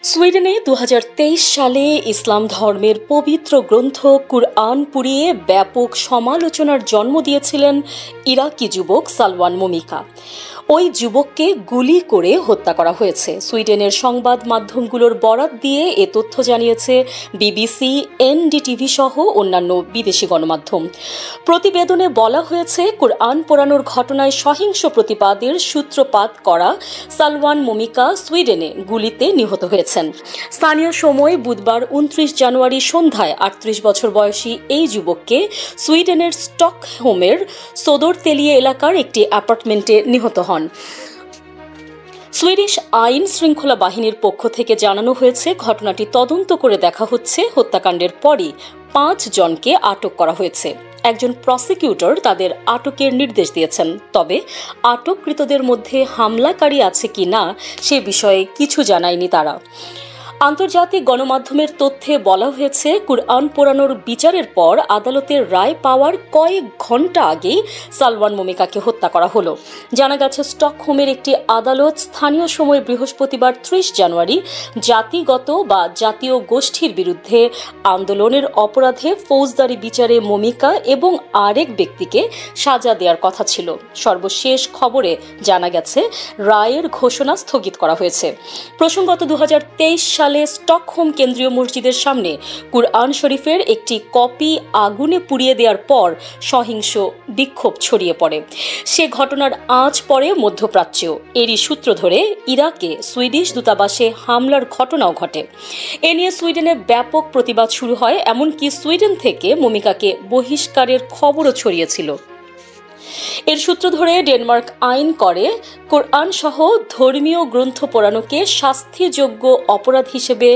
সুইডেনে ২০২৩ সালে ইসলাম ধর্মের পবিত্র গ্রন্থ কুরআন পুড়িয়ে ব্যাপক সমালোচনার জন্ম দিয়েছিলেন ইরাকি যুবক সালওয়ান মমিকা। ওই যুবককে গুলি করে হত্যা করা হয়েছে। সুইডেনের সংবাদ মাধ্যমগুলোর বরাত দিয়ে এ তথ্য জানিয়েছে বিবিসি, এনডিটিভি সহ অন্যান্য বিদেশি গণমাধ্যম। প্রতিবেদনে বলা হয়েছে, কুরআন পোড়ানোর ঘটনায় সহিংস প্রতিবাদের সূত্রপাত করা সালওয়ান মমিকা সুইডেনে গুলিতে নিহত হয়েছেন। স্থানীয় সময় বুধবার ২৯ জানুয়ারি সন্ধ্যায় ৩৮ বছর বয়সী এই যুবককে সুইডেনের স্টকহোমের সোদরতেলিয়ে এলাকার একটি অ্যাপার্টমেন্টে নিহত হন। সুইডিশ আইন শৃঙ্খলা বাহিনীর পক্ষ থেকে জানানো হয়েছে, ঘটনাটি তদন্ত করে দেখা হচ্ছে। হত্যাকাণ্ডের পরই ৫ জনকে আটক করা হয়েছে। একজন প্রসিকিউটর তাদের আটকের নির্দেশ দিয়েছেন, তবে আটককৃতদের মধ্যে হামলাকারী আছে কি না সে বিষয়ে কিছু জানায়নি তারা। আন্তর্জাতিক গণমাধ্যমের তথ্যে বলা হয়েছে, কুরআন পোড়ানোর বিচারের পর আদালতের রায় পাওয়ার কয়েক ঘণ্টা আগেই সালওয়ান মমিকাকে হত্যা করা হলো। জানা গেছে, স্টকহোমের একটি আদালত স্থানীয় সময় বৃহস্পতিবার ৩০ জানুয়ারি জাতিগত বা জাতীয় গোষ্ঠীর বিরুদ্ধে আন্দোলনের অপরাধে ফৌজদারি বিচারে মমিকা এবং আরেক ব্যক্তিকে সাজা দেওয়ার কথা ছিল। সর্বশেষ খবরে জানা গেছে, রায়ের ঘোষণা স্থগিত করা হয়েছে। প্রসঙ্গত ২০২৩ সালে স্টকহোম কেন্দ্রীয় মসজিদের সামনে কুরআন শরীফের একটি কপি আগুনে পুড়িয়ে দেওয়ার পর সহিংস বিক্ষোভ ছড়িয়ে পড়ে। সে ঘটনার আঁচ পড়ে মধ্যপ্রাচ্যেও। এরই সূত্র ধরে ইরাকে সুইডিশ দূতাবাসে হামলার ঘটনাও ঘটে। এ নিয়ে সুইডেনে ব্যাপক প্রতিবাদ শুরু হয়, এমনকি সুইডেন থেকে মমিকাকে বহিষ্কারের খবরও ছড়িয়েছিল। এর সূত্র ধরে ডেনমার্ক আইন করে কোরআন সহ ধর্মীয় গ্রন্থ পোড়ানোকে শাস্তিযোগ্য অপরাধ হিসেবে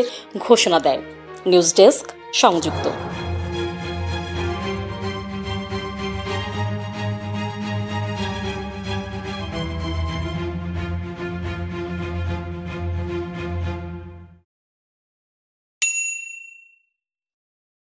ঘোষণা দেয়। নিউজ ডেস্ক, সংযুক্ত।